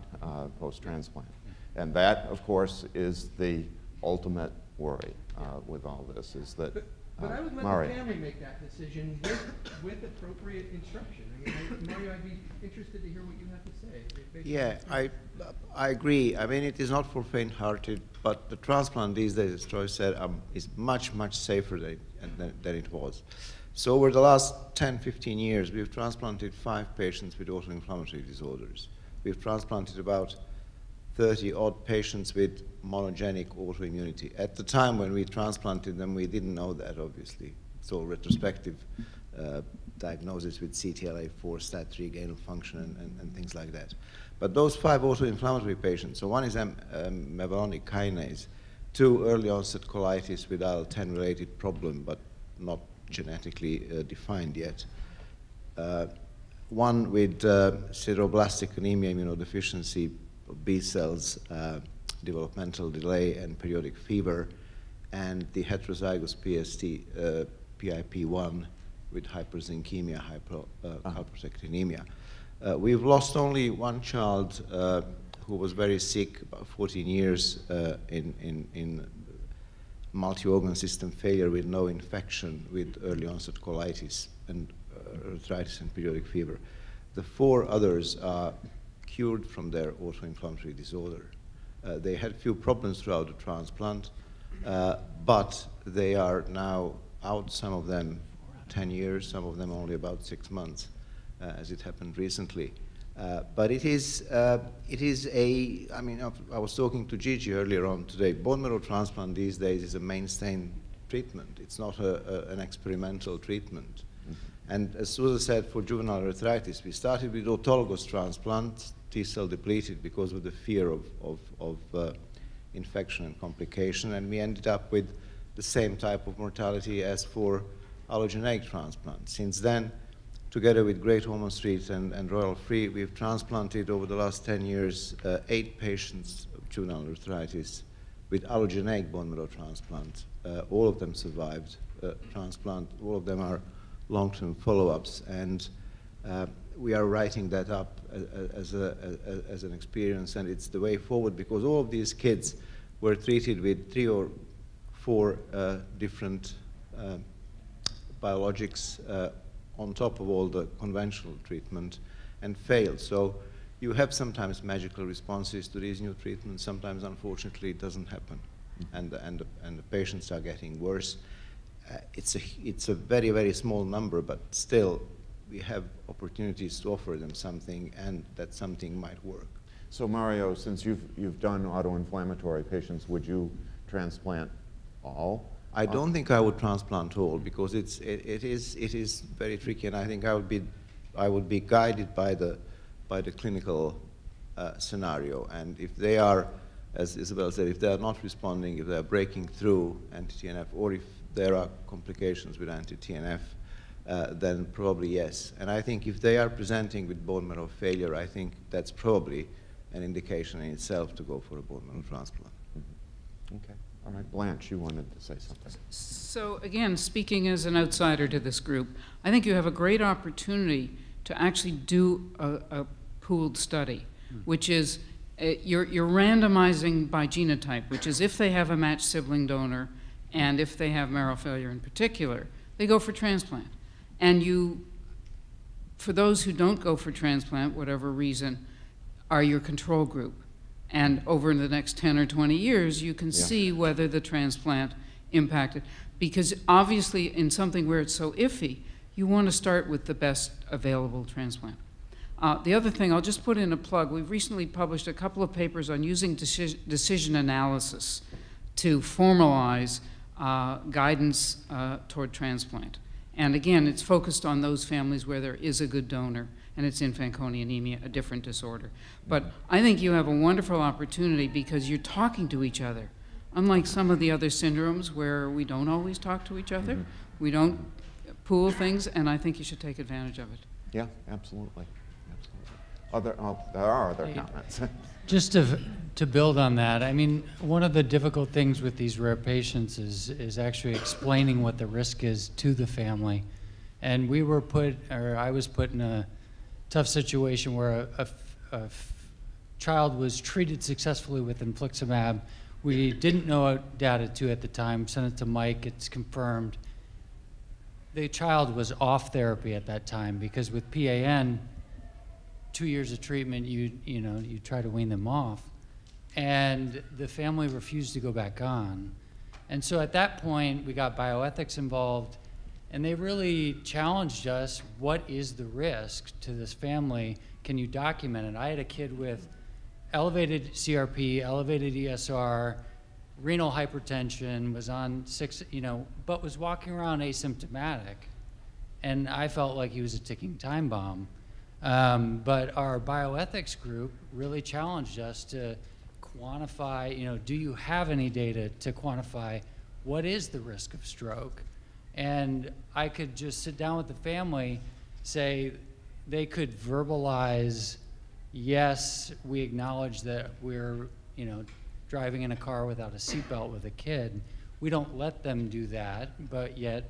S1: post-transplant. And that, of course, is the ultimate worry with all this, is that
S16: But I would let
S1: Mario.
S16: the family make that decision with appropriate instruction. I mean, Mario, I'd be interested to hear what you have to say.
S17: Yeah, I agree. I mean, it is not for faint-hearted, but the transplant these days, as Troy said, is much, much safer than it was. So over the last 10, 15 years, we've transplanted 5 patients with autoinflammatory disorders. We've transplanted about 30-odd patients with monogenic autoimmunity. At the time when we transplanted them, we didn't know that, obviously. It's all retrospective diagnosis with CTLA-4, STAT3 gain of function and things like that. But those 5 autoinflammatory patients, so one is mevalonic kinase, 2 early onset colitis with IL-10 related problem, but not genetically defined yet. 1 with sideroblastic anemia, immunodeficiency, B cells, developmental delay, and periodic fever, and the heterozygous PIP1 with hyperzincemia, hyperproteinemia. We've lost only 1 child who was very sick, about 14 years, in multi-organ system failure with no infection, with early onset colitis and arthritis and periodic fever. The 4 others are cured from their autoinflammatory disorder. They had few problems throughout the transplant, but they are now out, some of them 10 years, some of them only about 6 months, as it happened recently. But it is a, I mean, I was talking to Gigi earlier on today. Bone marrow transplant these days is a mainstay treatment. It's not an experimental treatment. And as Susan said, for juvenile arthritis, we started with autologous transplant, T-cell depleted because of the fear of infection and complication, and we ended up with the same type of mortality as for allogeneic transplant. Since then, together with Great Ormond Street and Royal Free, we've transplanted over the last 10 years 8 patients of juvenile arthritis with allogeneic bone marrow transplant. All of them survived transplant. All of them are long-term follow-ups, and we are writing that up as an experience, and it's the way forward, because all of these kids were treated with 3 or 4 different biologics on top of all the conventional treatment and failed. So you have sometimes magical responses to these new treatments. Sometimes, unfortunately, it doesn't happen, and the patients are getting worse. It's a very, very small number, but still we have opportunities to offer them something, and that something might work.
S1: So Mario, since you've done autoinflammatory patients, would you transplant all?
S17: I don't think I would transplant all, because it is very tricky, and I think I would be guided by the clinical scenario. And if they are, as Isabel said, if they are not responding, if they are breaking through anti-TNF, or if there are complications with anti-TNF, then probably yes. And I think if they are presenting with bone marrow failure, I think that's probably an indication in itself to go for a bone marrow transplant.
S1: Okay. All right, Blanche, you wanted to say something.
S13: So again, speaking as an outsider to this group, I think you have a great opportunity to actually do a pooled study, which is you're randomizing by genotype, which is if they have a matched sibling donor and if they have marrow failure in particular, they go for transplant. And you, for those who don't go for transplant, whatever reason, are your control group. And over the next 10 or 20 years, you can see whether the transplant impacted. Because obviously, in something where it's so iffy, you want to start with the best available transplant. The other thing, I'll just put in a plug. We've recently published a couple of papers on using decision analysis to formalize guidance toward transplant. And again, it's focused on those families where there is a good donor, and it's in Fanconi anemia, a different disorder. But I think you have a wonderful opportunity because you're talking to each other. Unlike some of the other syndromes where we don't always talk to each other, we don't pool things, and I think you should take advantage of it.
S1: Yeah, absolutely. Absolutely. There are other comments.
S18: Just to build on that, I mean, one of the difficult things with these rare patients is actually explaining what the risk is to the family. And we were I was put in a tough situation where a child was treated successfully with infliximab. We didn't know data to at the time, sent it to Mike, it's confirmed. The child was off therapy at that time because with PAN, 2 years of treatment, you try to wean them off. And the family refused to go back on. And so at that point, we got bioethics involved, and they really challenged us, what is the risk to this family? Can you document it? I had a kid with elevated CRP, elevated ESR, renal hypertension, was on 6, but was walking around asymptomatic. And I felt like he was a ticking time bomb. But our bioethics group really challenged us to quantify, do you have any data to quantify what is the risk of stroke? And I could just sit down with the family, say they could verbalize, yes, we acknowledge that we're, driving in a car without a seatbelt with a kid. We don't let them do that, but yet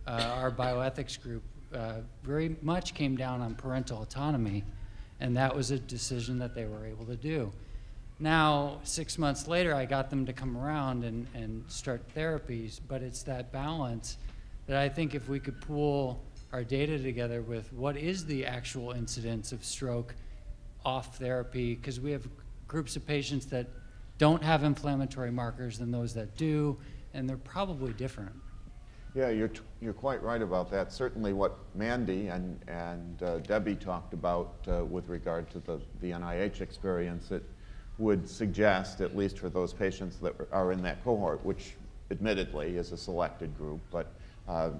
S18: our bioethics group very much came down on parental autonomy, and that was a decision that they were able to do. Now, 6 months later, I got them to come around and start therapies, but it's that balance that I think if we could pool our data together with what is the actual incidence of stroke off therapy, because we have groups of patients that don't have inflammatory markers than those that do, and they're probably different.
S1: Yeah, you're quite right about that. Certainly what Mandy and Debbie talked about with regard to the NIH experience, it would suggest, at least for those patients that are in that cohort, which admittedly is a selected group, but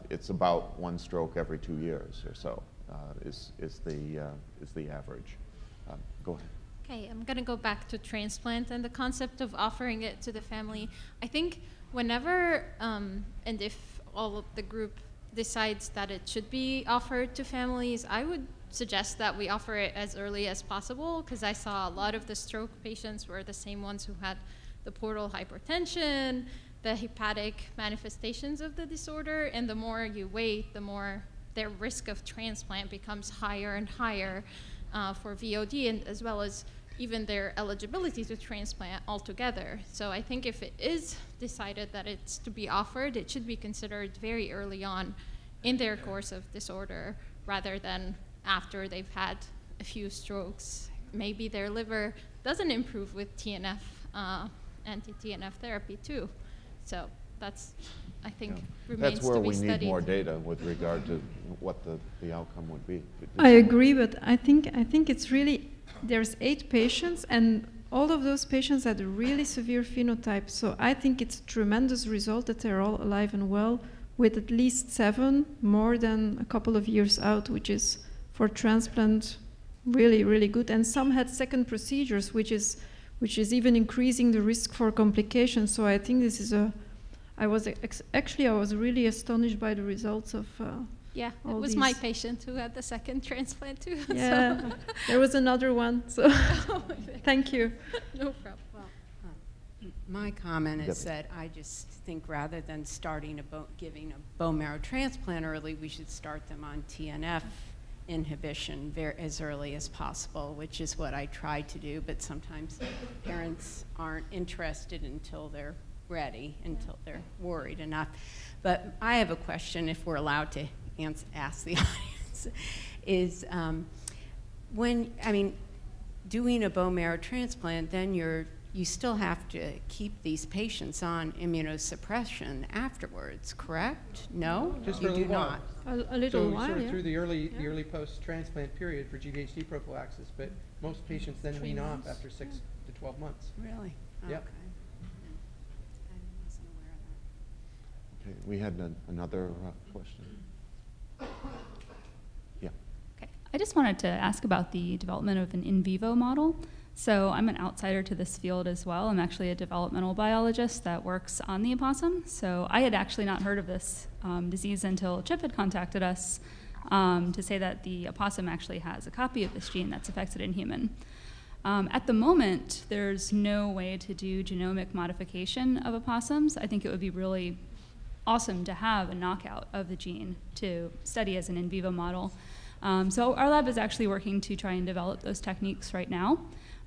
S1: it's about 1 stroke every 2 years or so is the average. Go ahead.
S19: Okay, I'm going to go back to transplant and the concept of offering it to the family. I think whenever and if all of the group decides that it should be offered to families, I would suggest that we offer it as early as possible, because I saw a lot of the stroke patients were the same ones who had the portal hypertension, the hepatic manifestations of the disorder, and the more you wait, the more their risk of transplant becomes higher and higher for VOD, and as well as even their eligibility to transplant altogether. So I think if it is decided that it's to be offered, it should be considered very early on in their course of disorder, rather than after they've had a few strokes. Maybe their liver doesn't improve with TNF, anti-TNF therapy too. So that's, I think, remains to be studied.
S1: That's where we need more data with regard to what the outcome would be.
S12: I agree, but I think it's really, there's 8 patients, and all of those patients had a really severe phenotype. So I think it's a tremendous result that they're all alive and well, with at least 7 more than a couple of years out, which is for transplant really, really good. And some had second procedures, which is even increasing the risk for complications. So I think this is I was really astonished by the results of
S19: yeah, it was my patient who had the second transplant too.
S12: Yeah,
S19: so.
S12: There was another one, so thank you.
S19: No problem.
S2: Well, my comment is that I just think rather than giving a bone marrow transplant early, we should start them on TNF inhibition as early as possible, which is what I try to do, but sometimes parents aren't interested until they're ready, until they're worried enough. But I have a question, if we're allowed to ask the audience, is doing a bone marrow transplant, then you still have to keep these patients on immunosuppression afterwards, correct? No?
S16: Just
S2: you
S16: for a
S2: do
S16: little
S2: not.
S16: while.
S12: A little while,
S16: sort of
S12: yeah.
S16: through the early post-transplant period for GVHD prophylaxis, but most patients then wean off after 6 to 12 months.
S2: Really?
S16: Yep.
S2: Okay. I wasn't aware of that.
S1: Okay, we had another question. Yeah.
S20: Okay. I just wanted to ask about the development of an in vivo model. So I'm an outsider to this field as well. I'm actually a developmental biologist that works on the opossum. So I had actually not heard of this disease until Chip had contacted us to say that the opossum actually has a copy of this gene that's affected in human. At the moment, there's no way to do genomic modification of opossums. I think it would be really awesome to have a knockout of the gene to study as an in vivo model. So our lab is actually working to try and develop those techniques right now.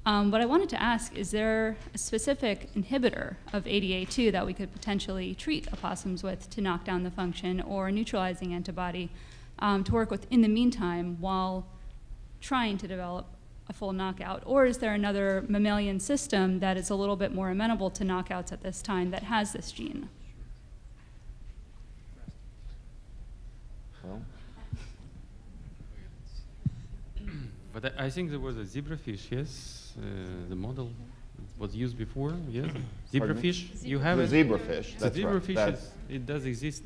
S20: What I wanted to ask, is there a specific inhibitor of ADA2 that we could potentially treat opossums with to knock down the function, or a neutralizing antibody to work with in the meantime while trying to develop a full knockout? Or is there another mammalian system that is a little bit more amenable to knockouts at this time that has this gene?
S1: Well.
S7: But I think there was a zebrafish, yes. The model was used before, yes. Zebrafish, you have
S1: the
S7: it.
S1: zebrafish.
S7: The
S1: That's
S7: zebrafish,
S1: right.
S7: it does exist.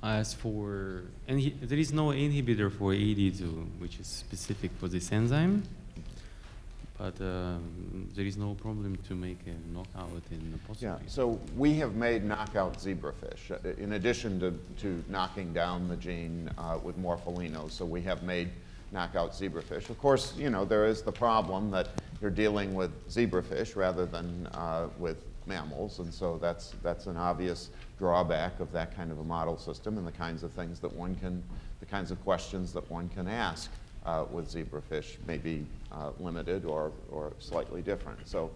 S7: As for, there is no inhibitor for AD2, which is specific for this enzyme, but there is no problem to make a knockout in the possible.
S1: Yeah, so we have made knockout zebrafish, in addition to knocking down the gene with morpholinos, so we have made knockout zebrafish. Of course, you know, there is the problem that you're dealing with zebrafish rather than with mammals, and so that's an obvious drawback of that kind of a model system, and the kinds of things that the kinds of questions that one can ask with zebrafish may be limited or slightly different. So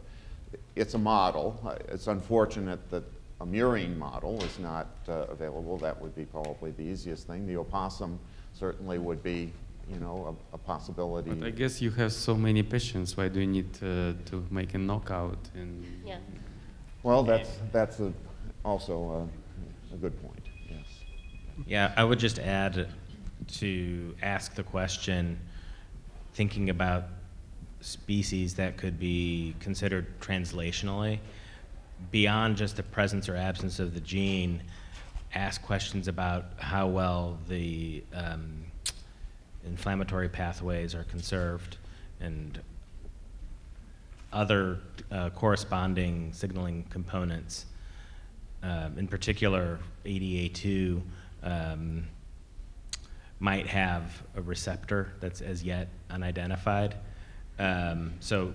S1: it's a model. It's unfortunate that a murine model is not available. That would be probably the easiest thing. The opossum certainly would be, you know, a possibility.
S7: But I guess you have so many patients. Why do you need to make a knockout?
S21: Yeah.
S1: Well, that's also a good point. Yes.
S22: Yeah, I would just add to ask the question, thinking about species that could be considered translationally, beyond just the presence or absence of the gene, ask questions about how well the inflammatory pathways are conserved and other corresponding signaling components. In particular, ADA2 might have a receptor that's as yet unidentified. So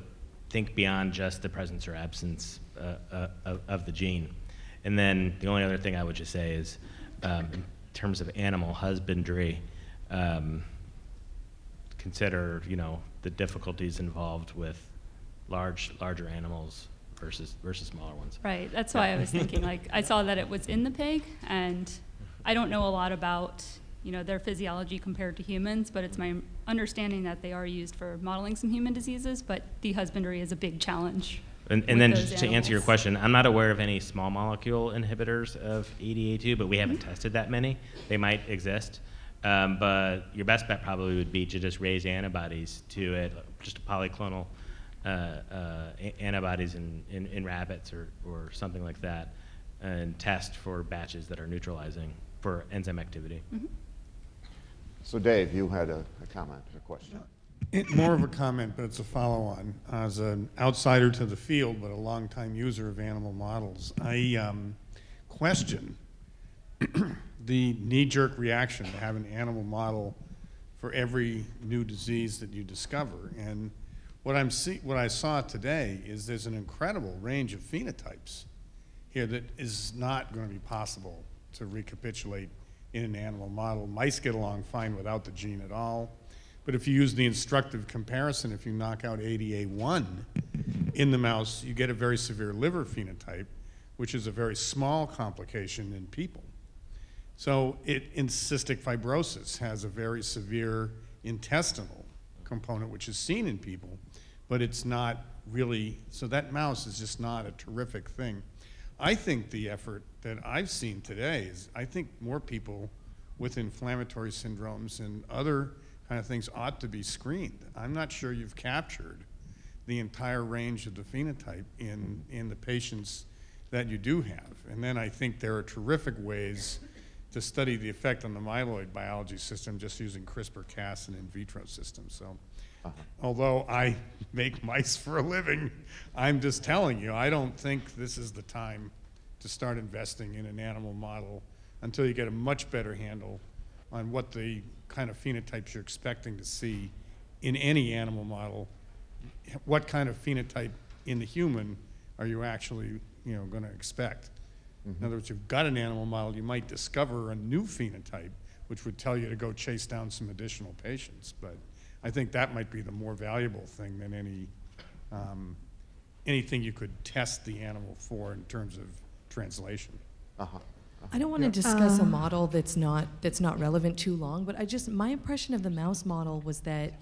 S22: think beyond just the presence or absence of the gene. And then the only other thing I would just say is, in terms of animal husbandry, consider, you know, the difficulties involved with larger animals versus smaller ones.
S20: Right, that's why I was thinking, like, I saw that it was in the pig, and I don't know a lot about, you know, their physiology compared to humans, but it's my understanding that they are used for modeling some human diseases, but dehusbandry is a big challenge.
S22: And then just to answer your question, I'm not aware of any small molecule inhibitors of ADA2, but we haven't tested that many. They might exist. But your best bet probably would be to just raise antibodies to it, just a polyclonal antibodies in rabbits or something like that, and test for batches that are neutralizing for enzyme activity.
S20: Mm-hmm.
S1: So Dave, you had a comment or question.
S23: More of a comment, but it's a follow-on. As an outsider to the field, but a longtime user of animal models, I question the knee-jerk reaction to have an animal model for every new disease that you discover. And what I saw today is there's an incredible range of phenotypes here that is not going to be possible to recapitulate in an animal model. Mice get along fine without the gene at all. But if you use the instructive comparison, if you knock out ADA1 in the mouse, you get a very severe liver phenotype, which is a very small complication in people. So in cystic fibrosis has a very severe intestinal component, which is seen in people, but it's not really, so that mouse is just not a terrific thing. I think the effort that I've seen today is, I think more people with inflammatory syndromes and other kind of things ought to be screened. I'm not sure you've captured the entire range of the phenotype in the patients that you do have. And then I think there are terrific ways to study the effect on the myeloid biology system just using CRISPR-Cas and in vitro systems. So although I make mice for a living, I'm just telling you, I don't think this is the time to start investing in an animal model until you get a much better handle on what the kind of phenotypes you're expecting to see in any animal model. What kind of phenotype in the human are you actually, you know, going to expect? In other words, you've got an animal model, you might discover a new phenotype, which would tell you to go chase down some additional patients. But I think that might be the more valuable thing than anything you could test the animal for in terms of translation.
S8: I don't want to discuss a model that's not relevant too long, but my impression of the mouse model was that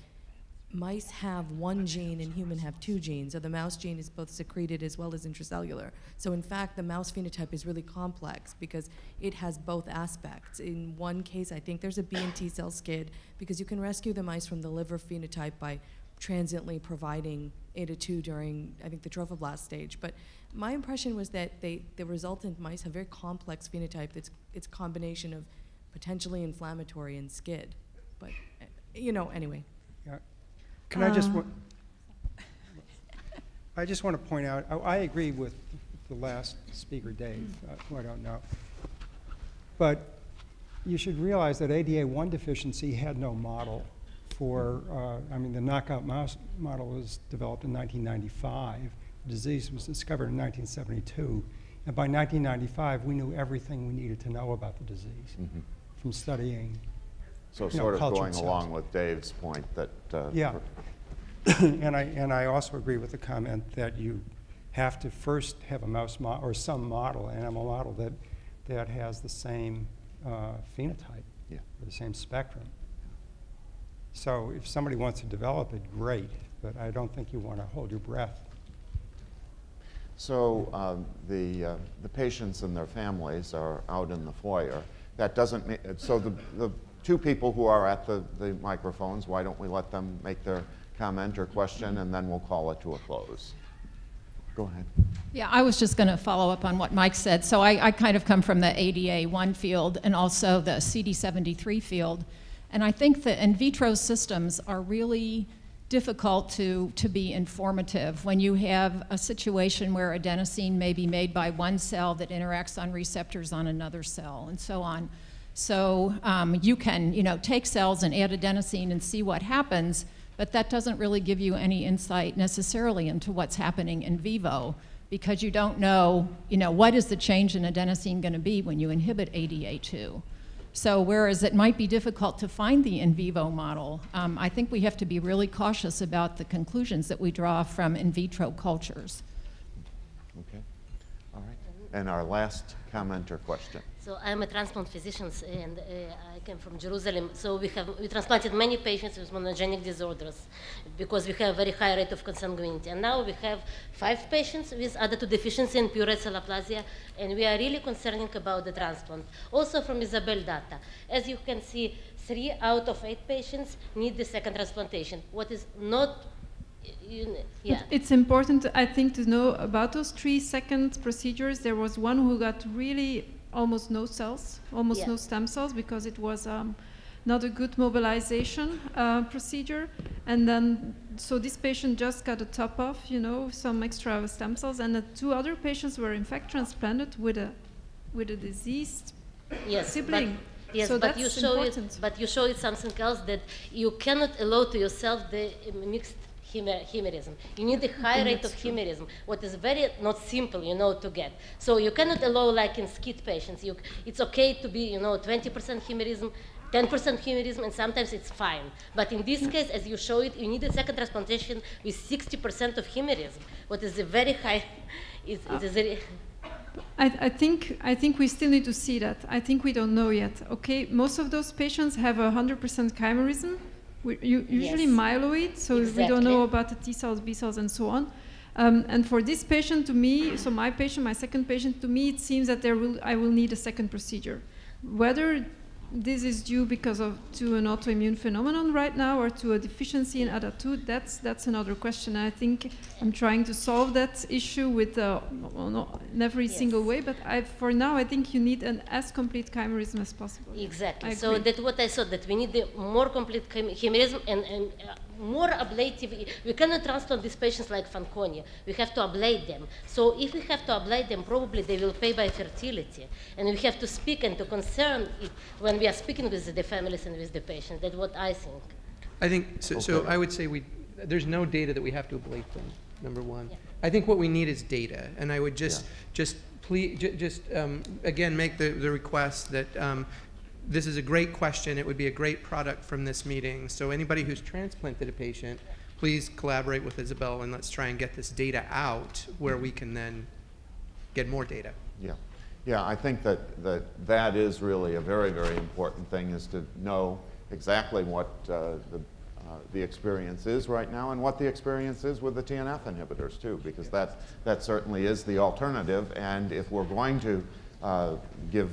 S8: mice have one gene and human have two genes. So the mouse gene is both secreted as well as intracellular. So in fact, the mouse phenotype is really complex because it has both aspects. In one case, I think there's a B and T cell skid because you can rescue the mice from the liver phenotype by transiently providing ADA2 during, I think, the trophoblast stage. But my impression was that the resultant mice have very complex phenotype. It's a combination of potentially inflammatory and SCID. But, you know, anyway.
S3: Yeah. Can I just... I just want to point out, I agree with the last speaker, Dave, who I don't know. But you should realize that ADA1 deficiency had no model for, I mean, the knockout mouse model was developed in 1995. The disease was discovered in 1972. And by 1995, we knew everything we needed to know about the disease from studying.
S1: So sort of going along with Dave's point that...
S3: yeah. And I also agree with the comment that you have to first have a mouse model or some model, animal model that has the same phenotype, or the same spectrum. So if somebody wants to develop it, great, but I don't think you want to hold your breath.
S1: So the patients and their families are out in the foyer. That doesn't mean, so the two people who are at the microphones, why don't we let them make their comment or question, and then we'll call it to a close. Go ahead.
S4: Yeah, I was just going to follow up on what Mike said. So I kind of come from the ADA1 field and also the CD73 field. And I think the in vitro systems are really difficult to be informative when you have a situation where adenosine may be made by one cell that interacts on receptors on another cell and so on. So you can, you know, take cells and add adenosine and see what happens, but that doesn't really give you any insight necessarily into what's happening in vivo, because you don't know, what is the change in adenosine going to be when you inhibit ADA2. So whereas it might be difficult to find the in vivo model, I think we have to be really cautious about the conclusions that we draw from in vitro cultures.
S1: Okay, all right. And our last comment or question.
S21: So I'm a transplant physician, and I came from Jerusalem. So we transplanted many patients with monogenic disorders because we have a very high rate of consanguinity. And now we have 5 patients with ADA2 deficiency and pure red cell aplasia, and we are really concerned about the transplant. Also from Isabel data, as you can see, 3 out of 8 patients need the second transplantation. What is not
S12: It's important, I think, to know about those 3 second procedures. There was one who got really almost no cells, almost no stem cells, because it was not a good mobilization procedure. And then, so this patient just got a top off, some extra stem cells, and the 2 other patients were in fact transplanted with a diseased sibling.
S21: Yes,
S12: so
S21: but you show it something else, that you cannot allow to yourself the mixed chimerism. You need a high rate of chimerism, what is very not simple, to get. So you cannot allow, like in SCID patients, it's okay to be, 20% chimerism, 10% chimerism, and sometimes it's fine. But in this case, as you show it, you need a second transplantation with 60% of chimerism, what is a very high.
S12: I think we still need to see that. I think we don't know yet. Okay, most of those patients have 100% chimerism. Usually myeloid, so we don't know about the T cells, B cells, and so on. And for this patient, to me, so my second patient, to me, it seems that I will need a second procedure. Whether this is due to an autoimmune phenomenon right now or to a deficiency in ADA2, that's another question. I think I'm trying to solve that issue with in every single way, but for now I think you need an as complete chimerism as possible.
S21: Exactly. So that's what I saw, that we need the more complete chimerism and more ablative. We cannot transplant these patients like Fanconi. We have to ablate them. So if we have to ablate them, probably they will pay by fertility. And we have to speak and to concern it when we are speaking with the families and with the patients. That's what I think.
S16: I think, so I would say there's no data that we have to ablate them, number one. Yeah. I think what we need is data. And I would just again, make the request that this is a great question. It would be a great product from this meeting. So anybody who's transplanted a patient, please collaborate with Isabel and let's try and get this data out where we can then get more data.
S1: Yeah, I think that is really a very, very important thing, is to know exactly what the experience is right now and what the experience is with the TNF inhibitors too, because that certainly is the alternative. And if we're going to give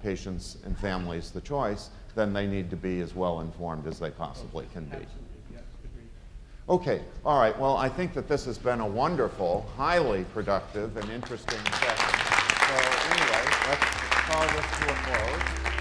S1: patients and families the choice, then they need to be as well informed as they possibly can be. Okay, all right, well, I think that this has been a wonderful, highly productive and interesting session. So anyway, let's call this to a close.